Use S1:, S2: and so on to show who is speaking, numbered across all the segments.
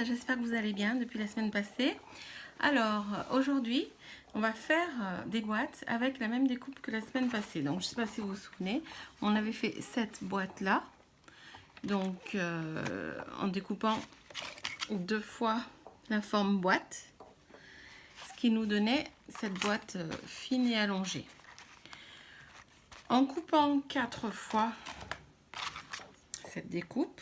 S1: j'espère que vous allez bien depuis la semaine passée. Alors aujourd'hui on va faire des boîtes avec la même découpe que la semaine passée. Donc je ne sais pas si vous vous souvenez, on avait fait cette boîte là, donc en découpant deux fois la forme boîte, ce qui nous donnait cette boîte fine et allongée. En coupant 4 fois cette découpe,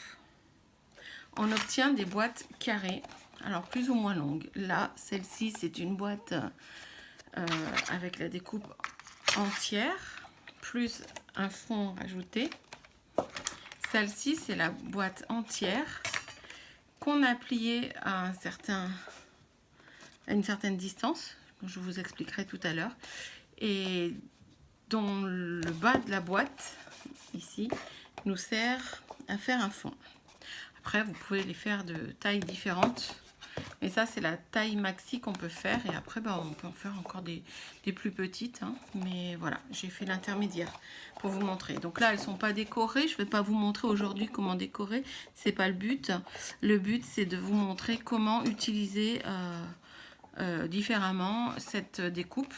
S1: on obtient des boîtes carrées, alors plus ou moins longues. Là, celle-ci, c'est une boîte avec la découpe entière, plus un fond rajouté. Celle-ci, c'est la boîte entière qu'on a pliée à une certaine distance, je vous expliquerai tout à l'heure, et dont le bas de la boîte, ici, nous sert à faire un fond. Après, vous pouvez les faire de tailles différentes. Mais ça, c'est la taille maxi qu'on peut faire. Et après, on peut en faire encore des plus petites. Hein. Mais voilà, j'ai fait l'intermédiaire pour vous montrer. Donc là, elles ne sont pas décorées. Je ne vais pas vous montrer aujourd'hui comment décorer. Ce n'est pas le but. Le but, c'est de vous montrer comment utiliser différemment cette découpe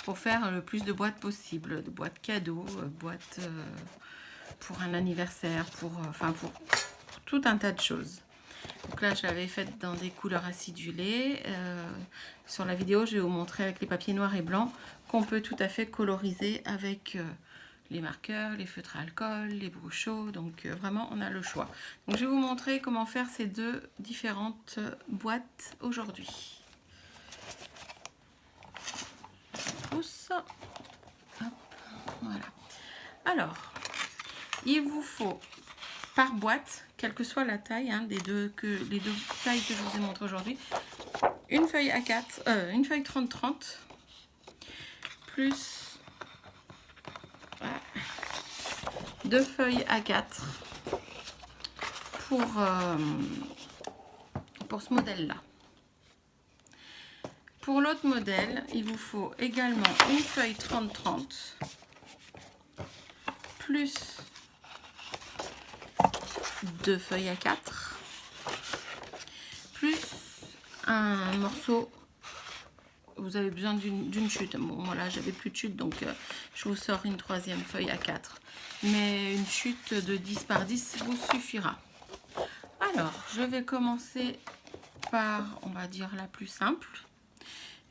S1: pour faire le plus de boîtes possible. De boîtes cadeaux, boîtes... pour un anniversaire, pour tout un tas de choses. Donc là, je l'avais faite dans des couleurs acidulées. Sur la vidéo, je vais vous montrer avec les papiers noirs et blancs qu'on peut tout à fait coloriser avec les marqueurs, les feutres à alcool, les brochos. Donc vraiment, on a le choix. Donc je vais vous montrer comment faire ces deux différentes boîtes aujourd'hui. Pousse. Hop, voilà. Alors, il vous faut par boîte, quelle que soit la taille les deux tailles que je vous ai montré aujourd'hui, une feuille A4, une feuille 30-30, plus deux feuilles A4 pour ce modèle-là. Pour l'autre modèle, il vous faut également une feuille 30-30, plus deux feuilles A4, plus un morceau. Vous avez besoin d'une chute. Bon, voilà, j'avais plus de chute, donc je vous sors une troisième feuille A4. Mais une chute de 10 par 10 vous suffira. Alors, je vais commencer par, on va dire, la plus simple.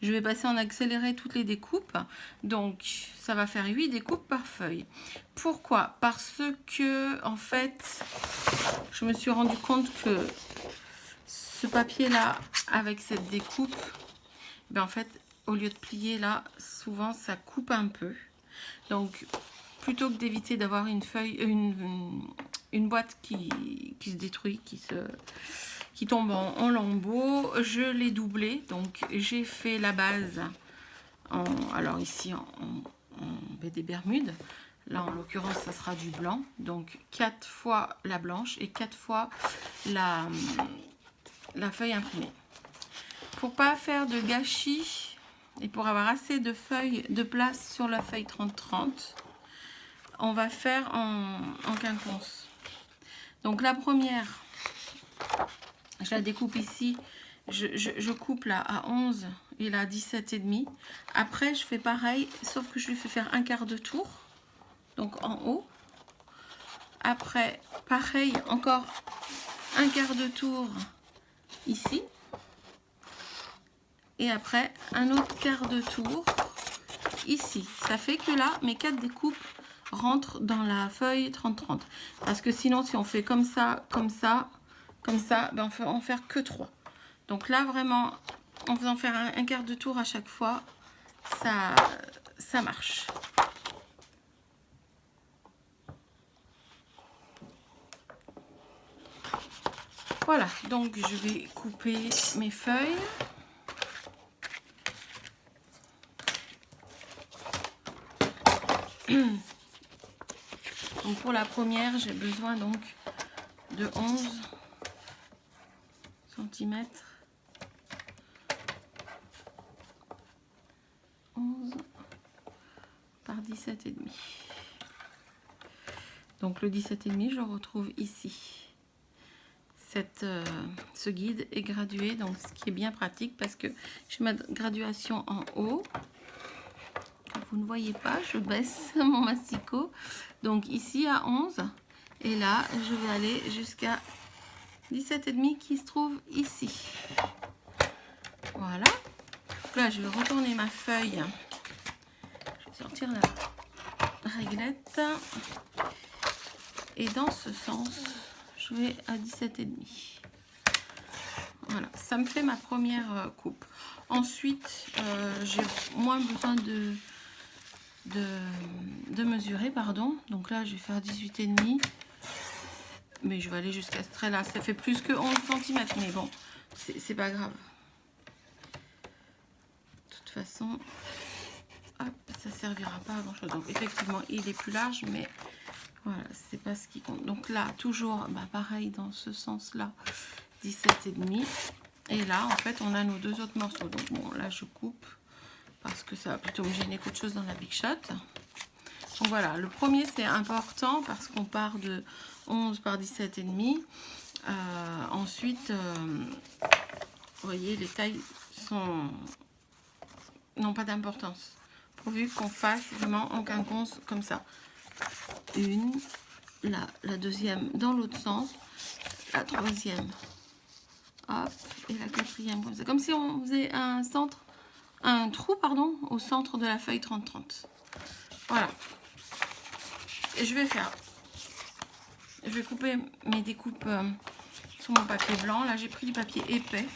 S1: Je vais passer en accéléré toutes les découpes. Donc, ça va faire 8 découpes par feuille. Pourquoi? Parce que, en fait, je me suis rendu compte que ce papier-là, avec cette découpe, en fait, au lieu de plier là, souvent, ça coupe un peu. Donc, plutôt que d'éviter d'avoir une feuille, une boîte qui se détruit, qui tombe en lambeaux, je l'ai doublé. Donc j'ai fait la base alors ici en BD Bermude. Là en l'occurrence ça sera du blanc. Donc 4 fois la blanche et 4 fois la feuille imprimée. Pour pas faire de gâchis et pour avoir assez de feuilles de place sur la feuille 30-30, on va faire en quinconce. Donc la première, je la découpe ici, je coupe là à 11 et là à 17,5. Après je fais pareil, sauf que je lui fais faire un quart de tour, donc en haut. Après pareil, encore un quart de tour ici. Et après un autre quart de tour ici. Ça fait que là mes 4 découpes rentrent dans la feuille 30-30. Parce que sinon si on fait comme ça, comme ça, comme ça, on peut en faire que 3. Donc là vraiment, en faisant faire un quart de tour à chaque fois, ça marche. Voilà, donc je vais couper mes feuilles. Donc pour la première, j'ai besoin donc de 11 cm. 11 par 17,5. Donc le 17,5, je le retrouve ici. ce guide est gradué, donc ce qui est bien pratique parce que j'ai ma graduation en haut. Vous ne voyez pas, je baisse mon masticot. Donc ici à 11 et là je vais aller jusqu'à 17,5 qui se trouve ici. Voilà. Donc là je vais retourner ma feuille. Je vais sortir la réglette. Et dans ce sens, je vais à 17,5. Voilà, ça me fait ma première coupe. Ensuite, j'ai moins besoin de mesurer, pardon. Donc là, je vais faire 18,5. Mais je vais aller jusqu'à ce trait-là. Ça fait plus que 11 cm, mais bon, c'est pas grave. De toute façon, hop, ça servira pas à grand-chose. Donc effectivement, il est plus large, mais voilà, c'est pas ce qui compte. Donc là, toujours, bah, pareil dans ce sens-là, 17,5. Et là, en fait, on a nos deux autres morceaux. Donc bon, là, je coupe parce que ça va plutôt me gêner qu'autre chose dans la Big Shot. Donc voilà, le premier, c'est important parce qu'on part de 11 par 17,5. Ensuite, vous voyez, les tailles n'ont pas d'importance. Pourvu qu'on fasse vraiment en quinconce comme ça. Une, la deuxième dans l'autre sens, la troisième, hop, et la quatrième comme ça. Comme si on faisait un trou, pardon, au centre de la feuille 30-30. Voilà. Et je vais couper mes découpes sur mon papier blanc. Là, j'ai pris du papier épais.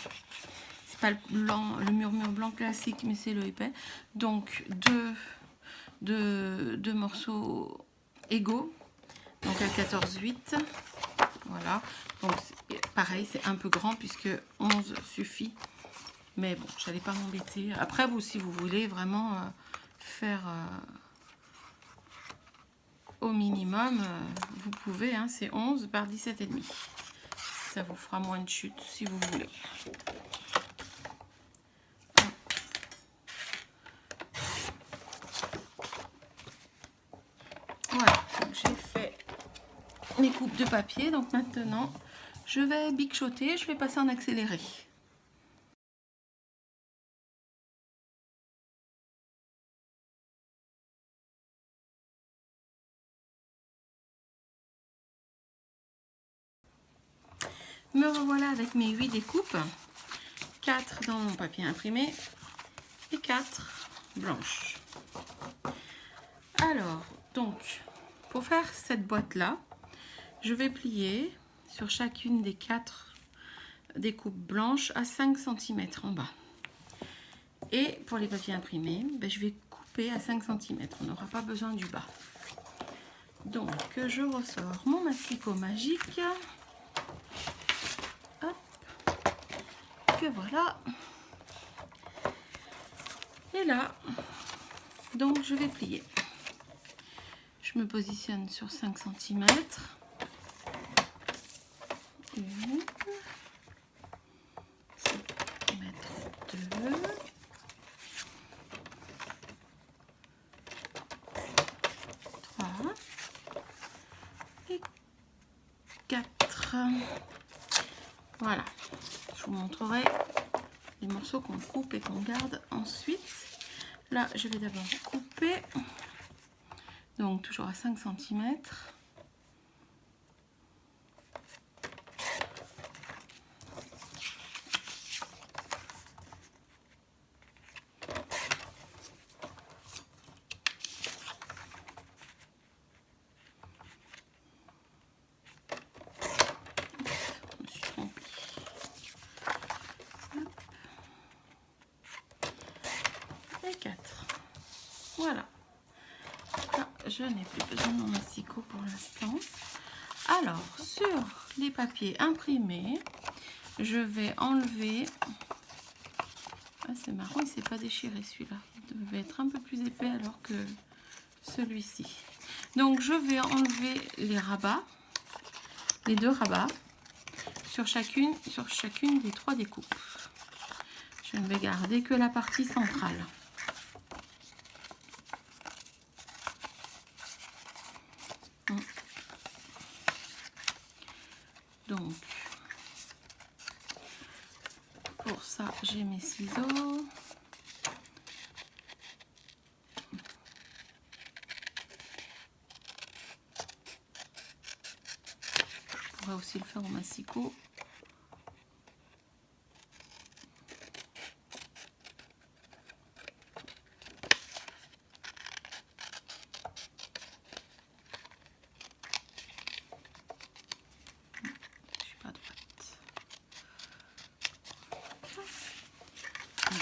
S1: C'est pas le blanc, le murmure blanc classique, mais c'est le épais. Donc, deux morceaux égaux. Donc, à 14,8. Voilà. Donc, pareil, c'est un peu grand puisque 11 suffit. Mais bon, j'allais pas m'embêter. Après, vous, si vous voulez vraiment faire... au minimum, vous pouvez, hein, c'est 11 par 17,5. Ça vous fera moins de chute si vous voulez. Voilà, j'ai fait mes coupes de papier. Donc maintenant, je vais bichoter, je vais passer en accéléré. Me revoilà avec mes 8 découpes, 4 dans mon papier imprimé et 4 blanches. Alors, donc, pour faire cette boîte-là, je vais plier sur chacune des 4 découpes blanches à 5 cm en bas. Et pour les papiers imprimés, ben, je vais couper à 5 cm. On n'aura pas besoin du bas. Donc, je ressors mon masticot magique. Que voilà. Et là, donc je vais plier. Je me positionne sur 5 cm. 1 cm 2 3 et 4. Voilà. Je vous montrerai les morceaux qu'on coupe et qu'on garde ensuite. Là, je vais d'abord couper. Donc, toujours à 5 cm. Et 4. Voilà. Là, je n'ai plus besoin de mon masticot pour l'instant. Alors, sur les papiers imprimés, je vais enlever... Ah, c'est marrant, il ne s'est pas déchiré celui-là. Il devait être un peu plus épais alors que celui-ci. Donc, je vais enlever les rabats, les 2 rabats, sur chacune des 3 découpes. Je ne vais garder que la partie centrale. Donc, pour ça, j'ai mes ciseaux. Je pourrais aussi le faire au massicot.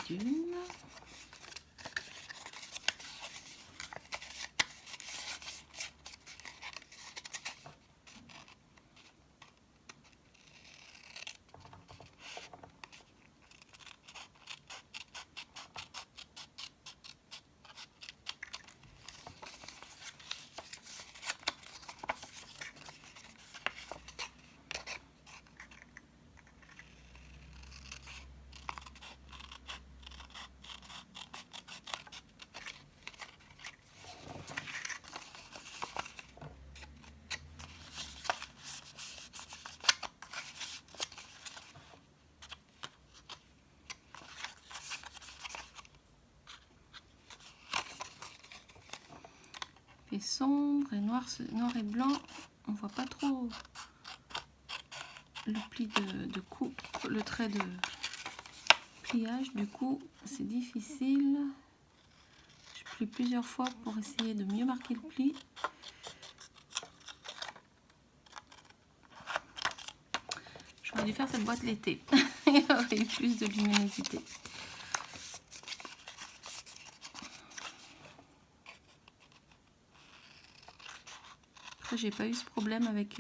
S1: D'une. Et sombre et noir et blanc, on voit pas trop le pli de coupe, le trait de pliage, du coup c'est difficile. Je plie plusieurs fois pour essayer de mieux marquer le pli. J'aurais dû faire cette boîte l'été, il y aurait eu plus de luminosité. Après j'ai pas eu ce problème avec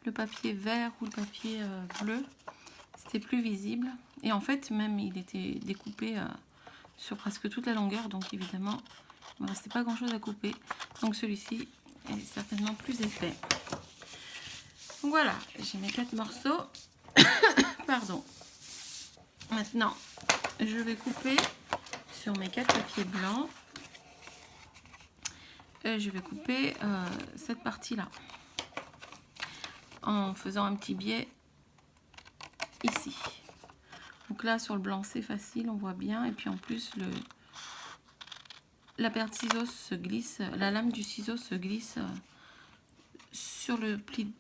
S1: le papier vert ou le papier bleu, c'était plus visible. Et en fait même il était découpé sur presque toute la longueur, donc évidemment il ne me restait pas grand chose à couper. Donc celui-ci est certainement plus épais. Donc voilà, j'ai mes 4 morceaux. Pardon. Maintenant, je vais couper sur mes 4 papiers blancs. Et je vais couper cette partie-là en faisant un petit biais ici. Donc là, sur le blanc, c'est facile, on voit bien. Et puis en plus, la paire de ciseaux se glisse, la lame du ciseau se glisse sur le pli.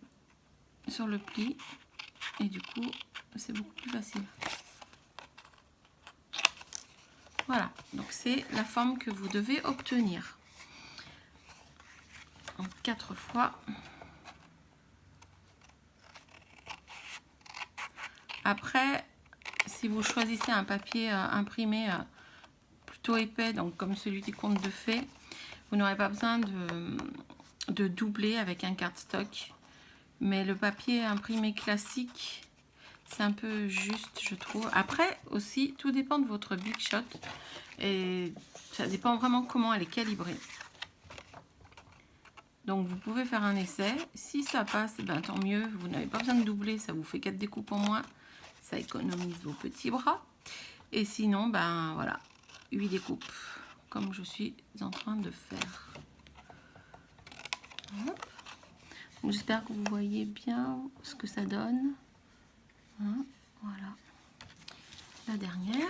S1: Et du coup, c'est beaucoup plus facile. Voilà, donc c'est la forme que vous devez obtenir. En 4 fois. Après, si vous choisissez un papier imprimé plutôt épais, donc comme celui des contes de fées, vous n'aurez pas besoin de doubler avec un cardstock. Mais le papier imprimé classique, c'est un peu juste, je trouve. Après aussi, tout dépend de votre Big Shot et ça dépend vraiment comment elle est calibrée. Donc vous pouvez faire un essai. Si ça passe, ben, tant mieux. Vous n'avez pas besoin de doubler, ça vous fait 4 découpes en moins. Ça économise vos petits bras. Et sinon, ben voilà, 8 découpes, comme je suis en train de faire. J'espère que vous voyez bien ce que ça donne. Hein, voilà. La dernière.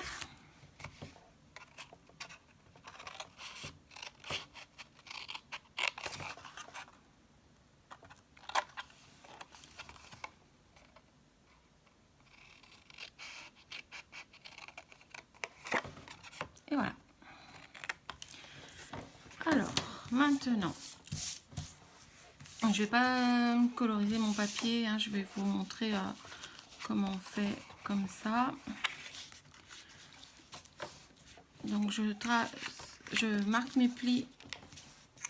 S1: Et voilà. Alors, maintenant, je vais pas coloriser mon papier, hein, je vais vous montrer comment on fait comme ça. Donc je marque mes plis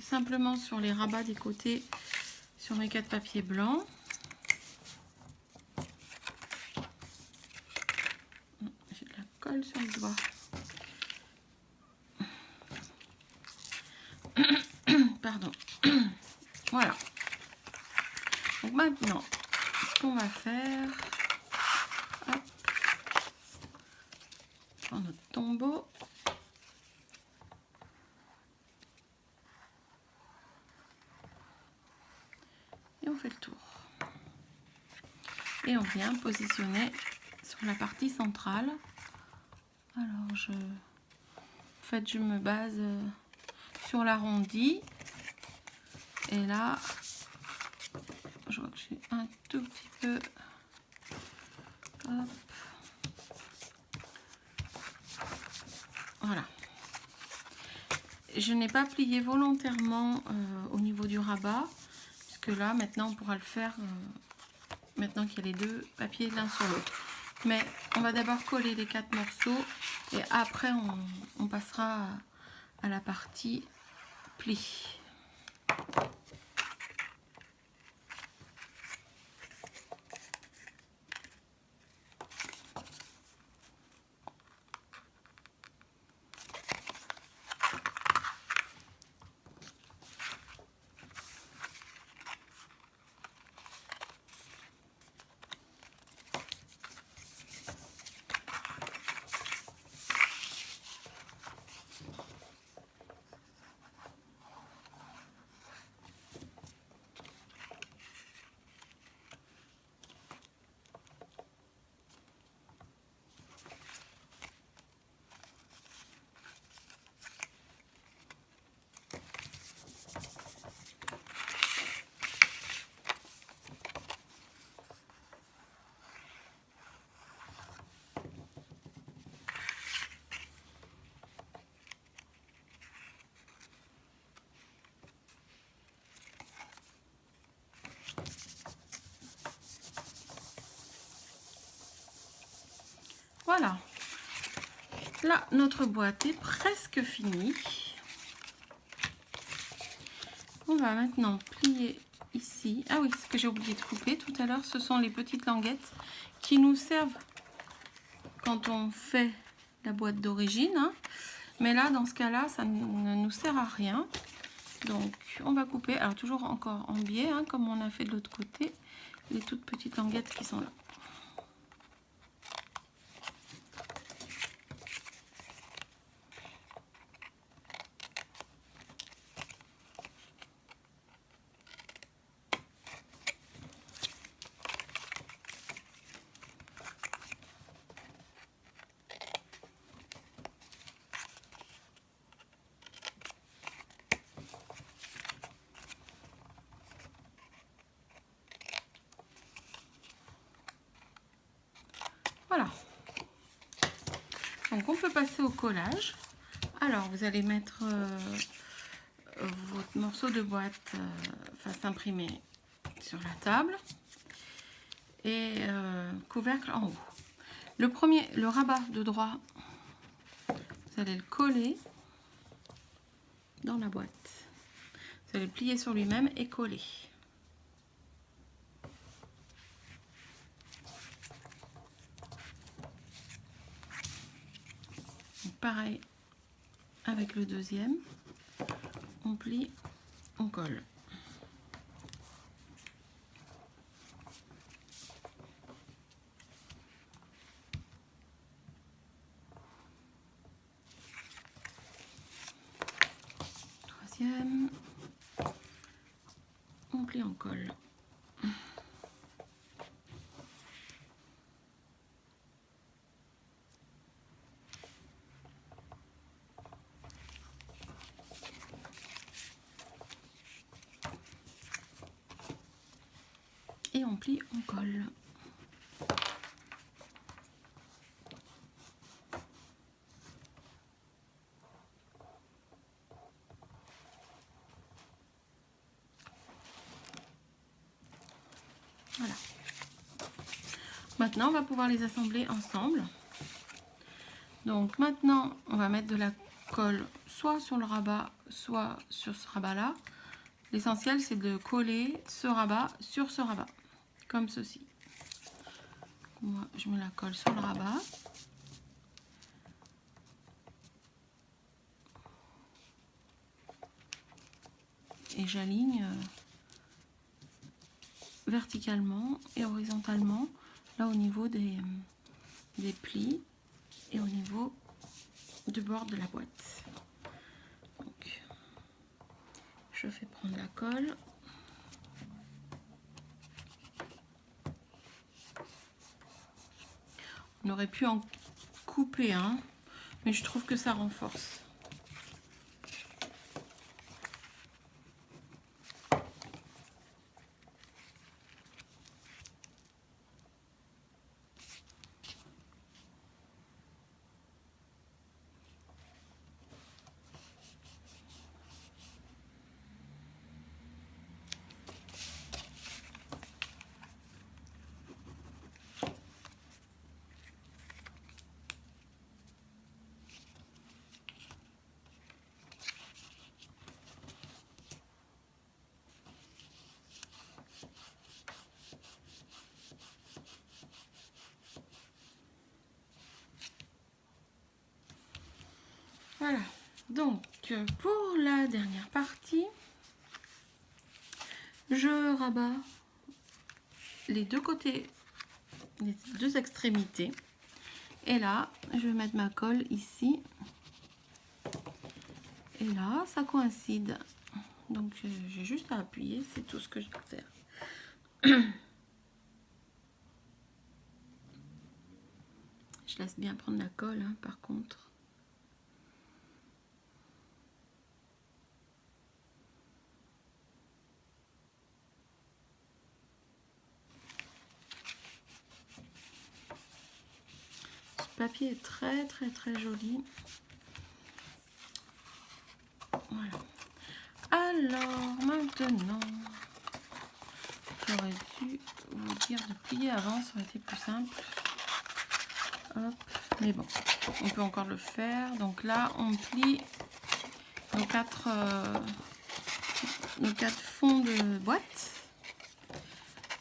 S1: simplement sur les rabats des côtés sur mes 4 papiers blancs. J'ai de la colle sur le doigt. Pardon. Voilà. Donc maintenant, ce qu'on va faire, hop, dans notre tombeau. Et on fait le tour. Et on vient positionner sur sur la partie centrale. Alors je me base sur l'arrondi et là je vois que je suis un tout petit peu, hop, voilà. Je n'ai pas plié volontairement au niveau du rabat, puisque là maintenant on pourra le faire maintenant qu'il y a les deux papiers l'un sur l'autre. Mais on va d'abord coller les 4 morceaux et après on passera à la partie pli. Voilà, là notre boîte est presque finie. On va maintenant plier ici. Ah oui, ce que j'ai oublié de couper tout à l'heure, ce sont les petites languettes qui nous servent quand on fait la boîte d'origine, hein. Mais là, dans ce cas-là, ça ne nous sert à rien. Donc, on va couper, alors toujours encore en biais, hein, comme on a fait de l'autre côté, les toutes petites languettes qui sont là. Voilà. Donc on peut passer au collage. Alors vous allez mettre votre morceau de boîte face imprimée sur la table et couvercle en haut. Le rabat de droit, vous allez le coller dans la boîte. Vous allez le plier sur lui-même et coller. Pareil avec le deuxième, on plie, on colle. Troisième, on plie, on colle. Et on plie, on colle. Voilà. Maintenant, on va pouvoir les assembler ensemble. Donc maintenant, on va mettre de la colle soit sur le rabat, soit sur ce rabat-là. L'essentiel, c'est de coller ce rabat sur ce rabat, comme ceci. Moi, je mets la colle sur le rabat. Et j'aligne verticalement et horizontalement, là au niveau des plis et au niveau du bord de la boîte. Donc, je fais prendre la colle. On aurait pu en couper un, mais je trouve que ça renforce. Voilà, donc pour la dernière partie, je rabats les deux côtés, les deux extrémités. Et là, je vais mettre ma colle ici. Et là, ça coïncide. Donc, j'ai juste à appuyer, c'est tout ce que je dois faire. Je laisse bien prendre la colle, hein, par contre. Ce papier est très joli. Voilà. Alors, maintenant, j'aurais dû vous dire de plier avant, ça aurait été plus simple. Hop. Mais bon, on peut encore le faire. Donc là, on plie nos quatre fonds de boîte.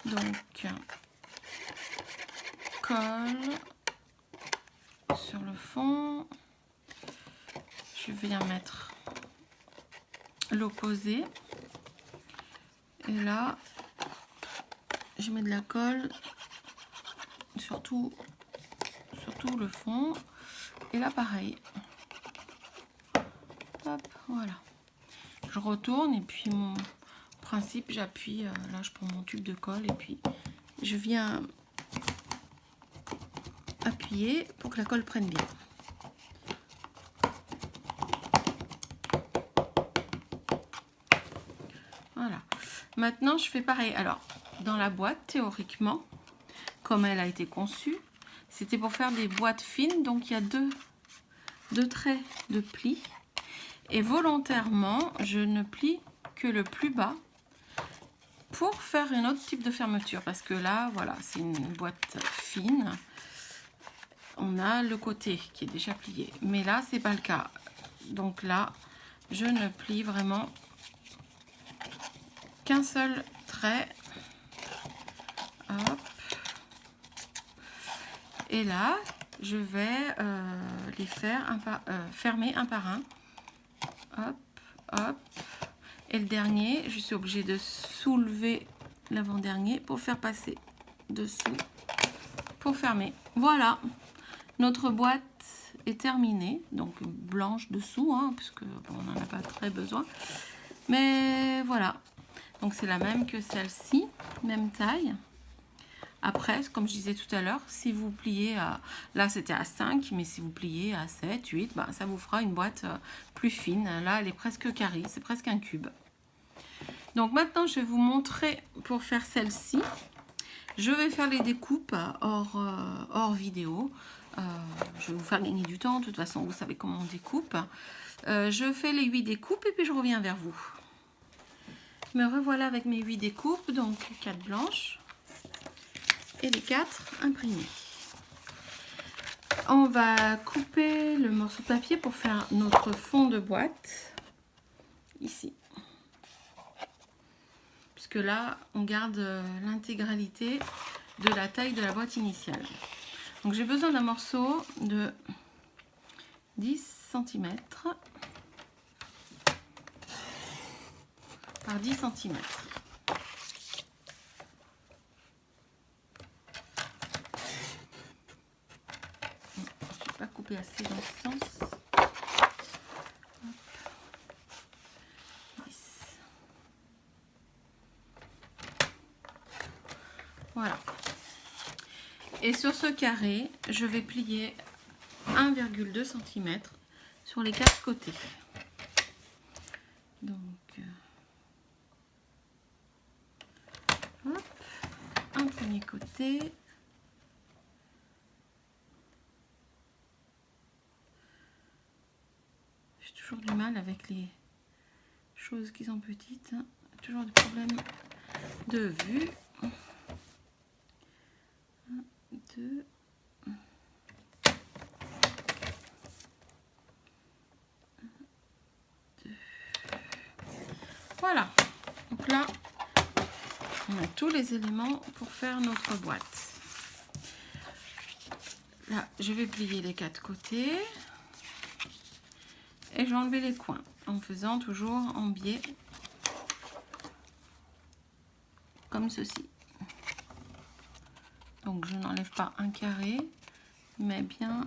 S1: Donc, colle sur le fond. Je viens mettre l'opposé. Et là, je mets de la colle sur tout le fond. Et là, pareil. Hop, voilà. Je retourne et puis mon principe, j'appuie. Là, je prends mon tube de colle et puis je viens appuyer pour que la colle prenne bien. Voilà. Maintenant, je fais pareil. Alors, dans la boîte, théoriquement, comme elle a été conçue, c'était pour faire des boîtes fines. Donc, il y a deux traits de pli. Et volontairement, je ne plie que le plus bas pour faire un autre type de fermeture. Parce que là, voilà, c'est une boîte fine. On a le côté qui est déjà plié. Mais là, c'est pas le cas. Donc là, je ne plie vraiment qu'un seul trait. Hop. Et là, je vais les faire fermer un par un. Hop, hop. Et le dernier, je suis obligée de soulever l'avant-dernier pour faire passer dessous, pour fermer. Voilà, notre boîte est terminée. Donc blanche dessous, hein, puisque bon, on n'en a pas très besoin. Mais voilà, donc c'est la même que celle-ci, même taille. Après, comme je disais tout à l'heure, si vous pliez à... Là, c'était à 5, mais si vous pliez à 7, 8, ben, ça vous fera une boîte plus fine. Là, elle est presque carrée, c'est presque un cube. Donc maintenant, je vais vous montrer pour faire celle-ci. Je vais faire les découpes hors vidéo. Je vais vous faire gagner du temps. De toute façon, vous savez comment on découpe. Je fais les 8 découpes et puis je reviens vers vous. Me revoilà avec mes 8 découpes, donc 4 blanches. Et les 4 imprimés. On va couper le morceau de papier pour faire notre fond de boîte ici, puisque là on garde l'intégralité de la taille de la boîte initiale. Donc j'ai besoin d'un morceau de 10 cm par 10 cm. Assez dans ce sens. Hop. 10. Voilà. Et sur ce carré, je vais plier 1,2 cm sur les 4 côtés. Donc, hop, un premier côté. J'ai toujours du mal avec les choses qui sont petites. Hein. Toujours des problèmes de vue. 1, 2. Voilà, donc là, on a tous les éléments pour faire notre boîte. Là, je vais plier les 4 côtés et je vais enlever les coins en faisant toujours en biais, comme ceci. Donc, je n'enlève pas un carré, mais bien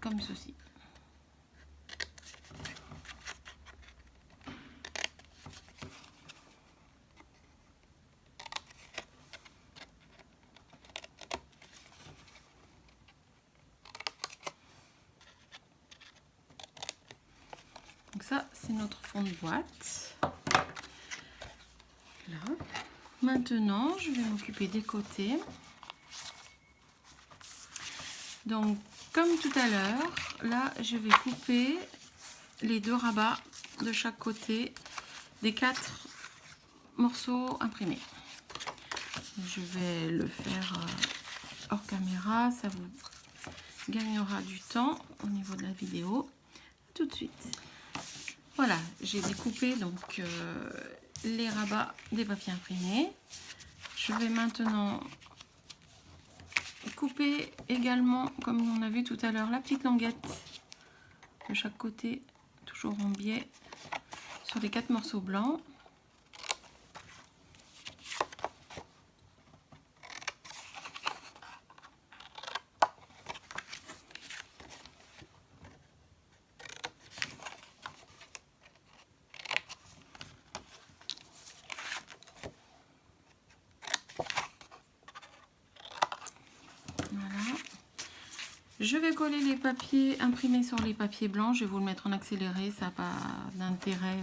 S1: comme ceci. Donc ça, c'est notre fond de boîte. Là. Maintenant, je vais m'occuper des côtés. Donc, comme tout à l'heure, là, je vais couper les 2 rabats de chaque côté des 4 morceaux imprimés. Je vais le faire hors caméra, ça vous gagnera du temps au niveau de la vidéo. Tout de suite. Voilà, j'ai découpé donc les rabats des papiers imprimés. Je vais maintenant couper également, comme on a vu tout à l'heure, la petite languette de chaque côté, toujours en biais, sur les 4 morceaux blancs. Je vais coller les papiers imprimés sur les papiers blancs. Je vais vous le mettre en accéléré, ça n'a pas d'intérêt.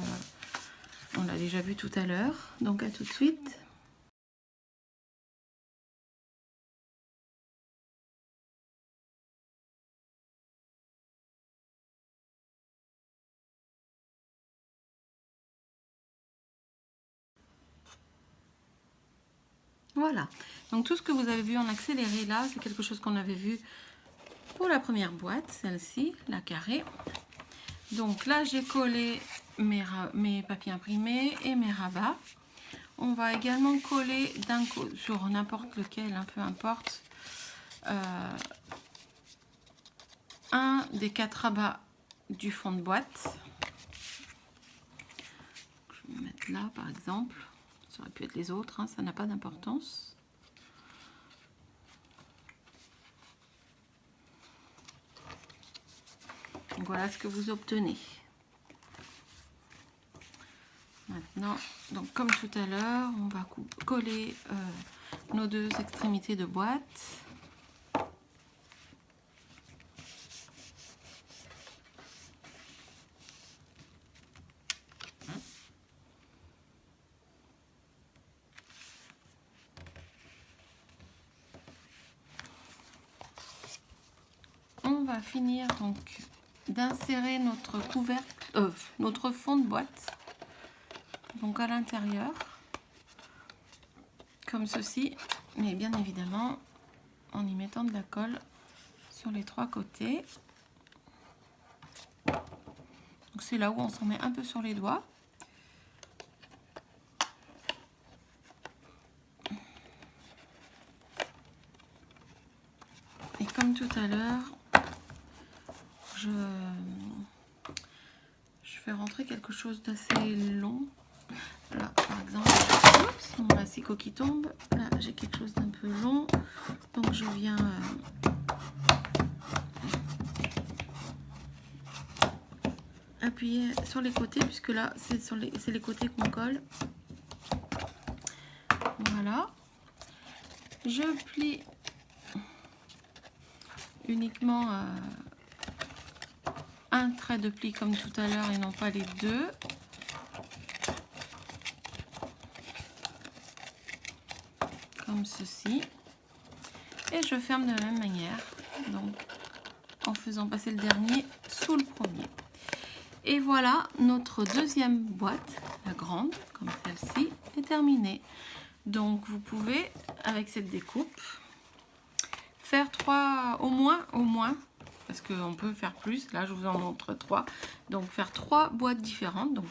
S1: On l'a déjà vu tout à l'heure. Donc à tout de suite. Voilà. Donc tout ce que vous avez vu en accéléré là, c'est quelque chose qu'on avait vu pour la première boîte, celle-ci, la carrée. Donc là, j'ai collé mes papiers imprimés et mes rabats. On va également coller sur n'importe lequel, hein, peu importe, un des 4 rabats du fond de boîte. Je vais me mettre là, par exemple. Ça aurait pu être les autres, hein, ça n'a pas d'importance. Voilà ce que vous obtenez. Maintenant, donc comme tout à l'heure, on va coller nos 2 extrémités de boîte. On va finir donc d'insérer notre couvercle, notre fond de boîte, donc à l'intérieur, comme ceci, mais bien évidemment en y mettant de la colle sur les 3 côtés. Donc c'est là où on s'en met un peu sur les doigts. Et comme tout à l'heure, je fais rentrer quelque chose d'assez long. Là, par exemple, oups, mon asicot qui tombe. Là, j'ai quelque chose d'un peu long. Donc, je viens appuyer sur les côtés, puisque là, c'est les côtés qu'on colle. Voilà. Je plie uniquement un trait de pli comme tout à l'heure et non pas les deux. Comme ceci. Et je ferme de la même manière, donc en faisant passer le dernier sous le premier. Et voilà, notre deuxième boîte, la grande, comme celle-ci, est terminée. Donc vous pouvez, avec cette découpe, faire 3, au moins, parce qu'on peut faire plus, là je vous en montre 3, donc faire 3 boîtes différentes. Donc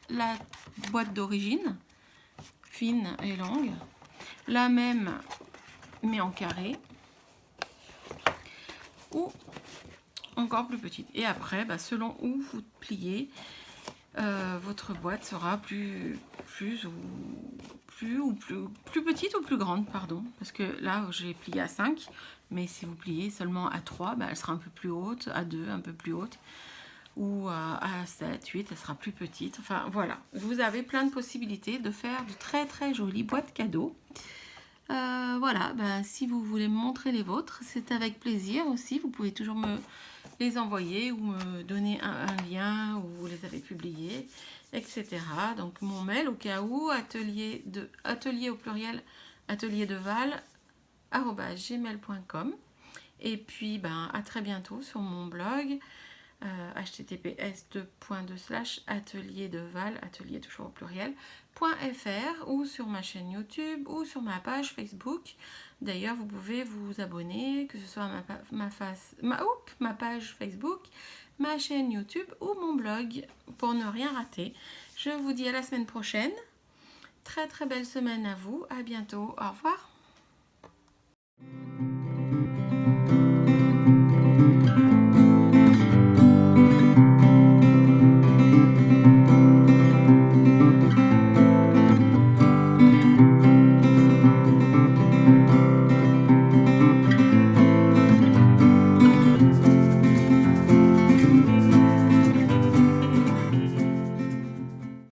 S1: la boîte d'origine, fine et longue, la même mais en carré, ou encore plus petite. Et après, selon où vous pliez, votre boîte sera plus petite ou plus grande, pardon. Parce que là, j'ai plié à 5, mais si vous pliez seulement à 3, elle sera un peu plus haute, à 2, un peu plus haute, ou à 7, 8, elle sera plus petite. Enfin, voilà. Vous avez plein de possibilités de faire de très très jolies boîtes cadeaux. Voilà, si vous voulez me montrer les vôtres, c'est avec plaisir aussi. Vous pouvez toujours me les envoyer ou me donner un lien où vous les avez publiés, etc. Donc mon mail au cas où, atelier au pluriel, atelierdeval@gmail.com. Et puis à très bientôt sur mon blog https://atelierdeval, atelier toujours au pluriel, .fr, ou sur ma chaîne YouTube ou sur ma page Facebook. D'ailleurs, vous pouvez vous abonner, que ce soit à ma page Facebook, ma chaîne YouTube ou mon blog, pour ne rien rater. Je vous dis à la semaine prochaine. Très très belle semaine à vous. À bientôt. Au revoir.